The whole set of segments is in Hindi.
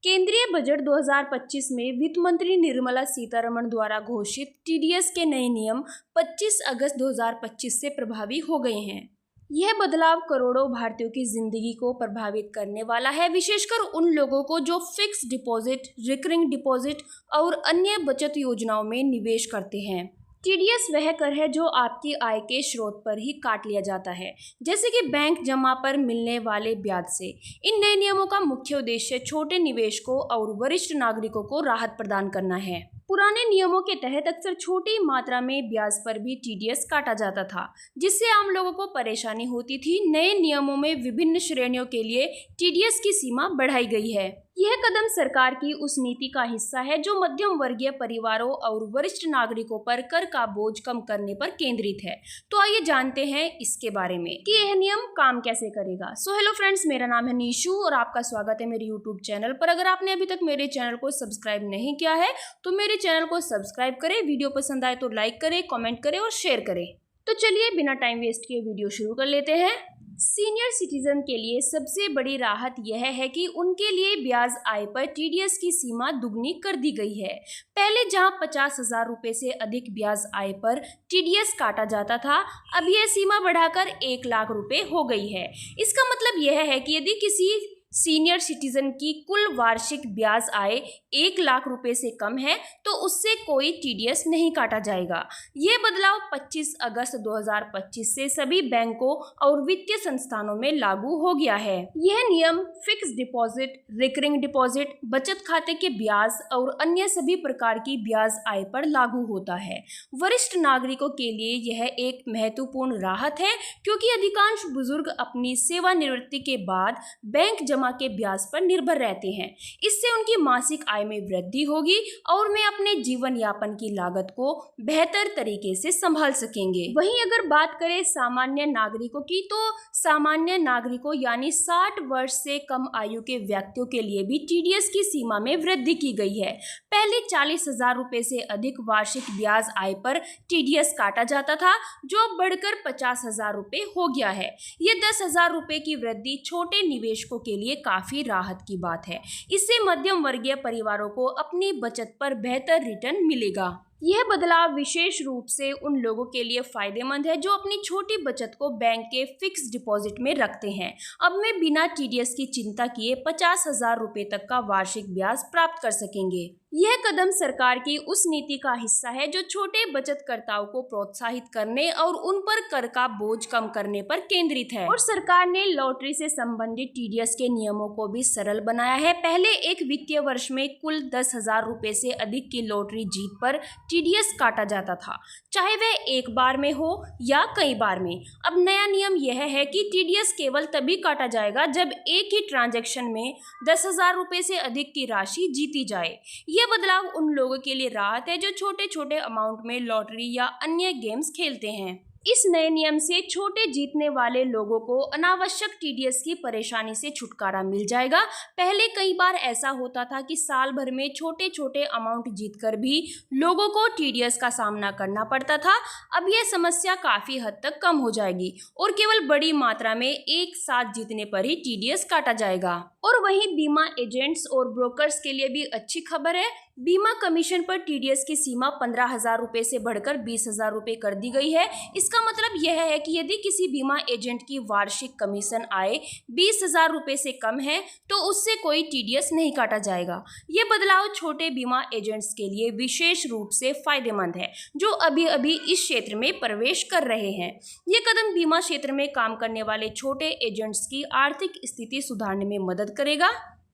केंद्रीय बजट 2025 में वित्त मंत्री निर्मला सीतारमण द्वारा घोषित टीडीएस के नए नियम 25 अगस्त 2025 से प्रभावी हो गए हैं। यह बदलाव करोड़ों भारतीयों की जिंदगी को प्रभावित करने वाला है, विशेषकर उन लोगों को जो फिक्स डिपॉजिट, रिकरिंग डिपॉजिट और अन्य बचत योजनाओं में निवेश करते हैं। टीडीएस वह कर है जो आपकी आय के स्रोत पर ही काट लिया जाता है, जैसे कि बैंक जमा पर मिलने वाले ब्याज से। इन नए नियमों का मुख्य उद्देश्य छोटे निवेशकों और वरिष्ठ नागरिकों को राहत प्रदान करना है। पुराने नियमों के तहत अक्सर छोटी मात्रा में ब्याज पर भी टीडीएस काटा जाता था, जिससे आम लोगों को परेशानी होती थी। नए नियमों में विभिन्न श्रेणियों के लिए टीडीएस की सीमा बढ़ाई गई है। यह कदम सरकार की उस नीति का हिस्सा है जो मध्यम वर्गीय परिवारों और वरिष्ठ नागरिकों पर कर का बोझ कम करने पर केंद्रित है। तो आइए जानते हैं इसके बारे में कि यह नियम काम कैसे करेगा। हेलो फ्रेंड्स, मेरा नाम है नीशू और आपका स्वागत है मेरे यूट्यूब चैनल पर। अगर आपने अभी तक मेरे चैनल को सब्सक्राइब नहीं किया है तो मेरे चैनल को सब्सक्राइब करें, वीडियो पसंद आए तो लाइक करें, कमेंट करें और शेयर करें। तो चलिए बिना टाइम वेस्ट किए वीडियो शुरू कर लेते हैं। सीनियर सिटीजन के लिए सबसे बड़ी राहत यह है कि उनके लिए ब्याज आय पर टीडीएस की सीमा दुगनी कर दी गई है। पहले जहां 50,000 रुपए से अधिक ब्याज आय पर टीडीएस काटा जाता था, अब यह सीमा बढ़ाकर 1 लाख रुपए हो गई है। इसका मतलब यह है कि यदि किसी सीनियर सिटीजन की कुल वार्षिक ब्याज आय 1 लाख रुपए से कम है तो उससे कोई टीडीएस नहीं काटा जाएगा। यह बदलाव 25 अगस्त 2025 से सभी बैंकों और वित्तीय संस्थानों में लागू हो गया है। यह नियम फिक्स डिपॉजिट, रिकरिंग डिपॉजिट, बचत खाते के ब्याज और अन्य सभी प्रकार की ब्याज आय पर लागू होता है। वरिष्ठ नागरिकों के लिए यह एक महत्वपूर्ण राहत है, क्योंकि अधिकांश बुजुर्ग अपनी सेवानिवृत्ति के बाद बैंक जमा के ब्याज पर निर्भर रहते हैं। इससे उनकी मासिक आय में वृद्धि होगी और वे अपने जीवन यापन की लागत को बेहतर तरीके से संभाल सकेंगे। वहीं अगर बात करें सामान्य नागरिकों की, तो सामान्य नागरिकों यानी 60 वर्ष से कम आयु के व्यक्तियों के लिए भी टीडीएस की सीमा में वृद्धि की गई है। पहले 40,000 रुपए से अधिक वार्षिक ब्याज आय पर टीडीएस काटा जाता था, जो अब बढ़कर 50,000 रुपए हो गया है। ये 10,000 रुपए की वृद्धि छोटे निवेशकों के लिए काफी राहत की बात है। इससे मध्यम वर्गीय परिवारों को अपनी बचत पर बेहतर रिटर्न मिलेगा। यह बदलाव विशेष रूप से उन लोगों के लिए फायदेमंद है जो अपनी छोटी बचत को बैंक के फिक्स डिपॉजिट में रखते हैं। अब वे बिना टीडीएस की चिंता किए 50,000 रुपए तक का वार्षिक ब्याज प्राप्त कर सकेंगे। यह कदम सरकार की उस नीति का हिस्सा है जो छोटे बचतकर्ताओं को प्रोत्साहित करने और उन पर कर का बोझ कम करने पर केंद्रित है। और सरकार ने लॉटरी से संबंधित टीडीएस के नियमों को भी सरल बनाया है। पहले एक वित्तीय वर्ष में कुल 10,000 रुपए से अधिक की लॉटरी जीत पर टीडीएस काटा जाता था, चाहे वह एक बार में हो या कई बार में। अब नया नियम यह है कि टीडीएस केवल तभी काटा जाएगा जब एक ही ट्रांजैक्शन में 10,000 रुपए से अधिक की राशि जीती जाए। यह बदलाव उन लोगों के लिए राहत है जो छोटे छोटे अमाउंट में लॉटरी या अन्य गेम्स खेलते हैं। इस नए नियम से छोटे जीतने वाले लोगों को अनावश्यक टीडीएस की परेशानी से छुटकारा मिल जाएगा। पहले कई बार ऐसा होता था कि साल भर में छोटे छोटे अमाउंट जीतकर भी लोगों को टीडीएस का सामना करना पड़ता था। अब यह समस्या काफी हद तक कम हो जाएगी और केवल बड़ी मात्रा में एक साथ जीतने पर ही टीडीएस काटा जाएगा। और वहीं बीमा एजेंट्स और ब्रोकर्स के लिए भी अच्छी खबर है। बीमा कमीशन पर टीडीएस की सीमा 15,000 रुपए से बढ़कर 20,000 रुपए कर दी गई है। इसका मतलब यह है कि यदि किसी बीमा एजेंट की वार्षिक कमीशन आय 20,000 रुपए से कम है तो उससे कोई टीडीएस नहीं काटा जाएगा। यह बदलाव छोटे बीमा एजेंट्स के लिए विशेष रूप से फायदेमंद है, जो अभी अभी इस क्षेत्र में प्रवेश कर रहे हैं। यह कदम बीमा क्षेत्र में काम करने वाले छोटे एजेंट्स की आर्थिक स्थिति सुधारने में मदद करेगा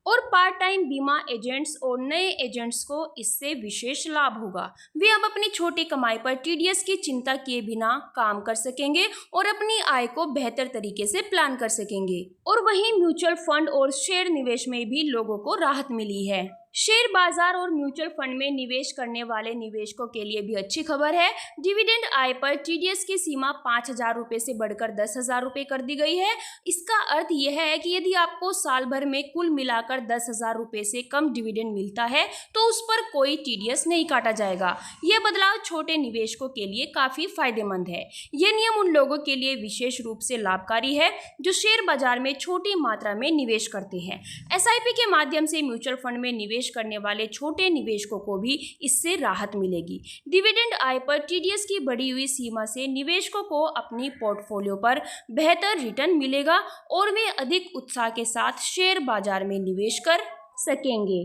और पार्ट टाइम बीमा एजेंट्स और नए एजेंट्स को इससे विशेष लाभ होगा। वे अब अपनी छोटी कमाई पर टीडीएस की चिंता किए बिना काम कर सकेंगे और अपनी आय को बेहतर तरीके से प्लान कर सकेंगे। और वहीं म्यूचुअल फंड और शेयर निवेश में भी लोगों को राहत मिली है। शेयर बाजार और म्यूचुअल फंड में निवेश करने वाले निवेशकों के लिए भी अच्छी खबर है। डिविडेंड आय पर टीडीएस की सीमा 5,000 रुपये से बढ़कर 10,000 रुपये कर दी गई है। इसका अर्थ यह है कि यदि आपको साल भर में कुल मिलाकर 10,000 रुपये से कम डिविडेंड मिलता है तो उस पर कोई टीडीएस नहीं काटा जाएगा। यह बदलाव छोटे निवेशकों के लिए काफी फायदेमंद है। यह नियम उन लोगों के लिए विशेष रूप से लाभकारी है जो शेयर बाजार में छोटी मात्रा में निवेश करते हैं। एसआईपी के माध्यम से म्यूचुअल फंड में निवेश करने वाले छोटे निवेशकों को भी इससे राहत मिलेगी। डिविडेंड आय पर टीडीएस की बढ़ी हुई सीमा से निवेशकों को अपनी पोर्टफोलियो पर बेहतर रिटर्न मिलेगा और वे अधिक उत्साह के साथ शेयर बाजार में निवेश कर सकेंगे।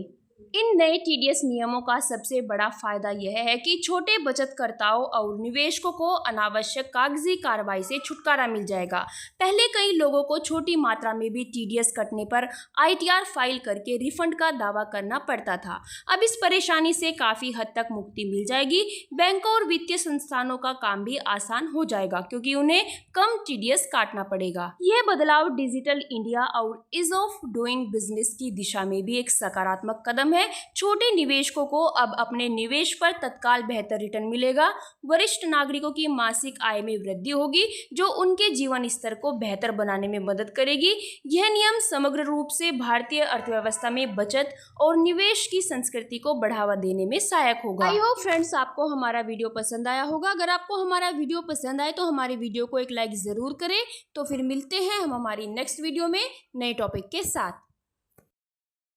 इन नए टीडीएस नियमों का सबसे बड़ा फायदा यह है कि छोटे बचतकर्ताओं और निवेशकों को अनावश्यक कागजी कार्रवाई से छुटकारा मिल जाएगा। पहले कई लोगों को छोटी मात्रा में भी टीडीएस कटने पर आईटीआर फाइल करके रिफंड का दावा करना पड़ता था। अब इस परेशानी से काफी हद तक मुक्ति मिल जाएगी। बैंकों और वित्तीय संस्थानों का काम भी आसान हो जाएगा क्योंकि उन्हें कम टीडीएस काटना पड़ेगा। यह बदलाव डिजिटल इंडिया और ईज ऑफ डूइंग बिजनेस की दिशा में भी एक सकारात्मक कदम है। छोटे निवेशकों को अब अपने निवेश पर तत्काल बेहतर रिटर्न मिलेगा। वरिष्ठ नागरिकों की मासिक आय में वृद्धि होगी जो उनके जीवन स्तर को बेहतर बनाने में मदद करेगी। यह नियम समग्र रूप से भारतीय अर्थव्यवस्था में बचत और निवेश की संस्कृति को बढ़ावा देने में सहायक होगा। आई होप फ्रेंड्स आपको हमारा वीडियो पसंद आया होगा। अगर आपको हमारा वीडियो पसंद आए तो हमारे वीडियो को एक लाइक जरूर करें। तो फिर मिलते हैं हम हमारी नेक्स्ट वीडियो में नए टॉपिक के साथ।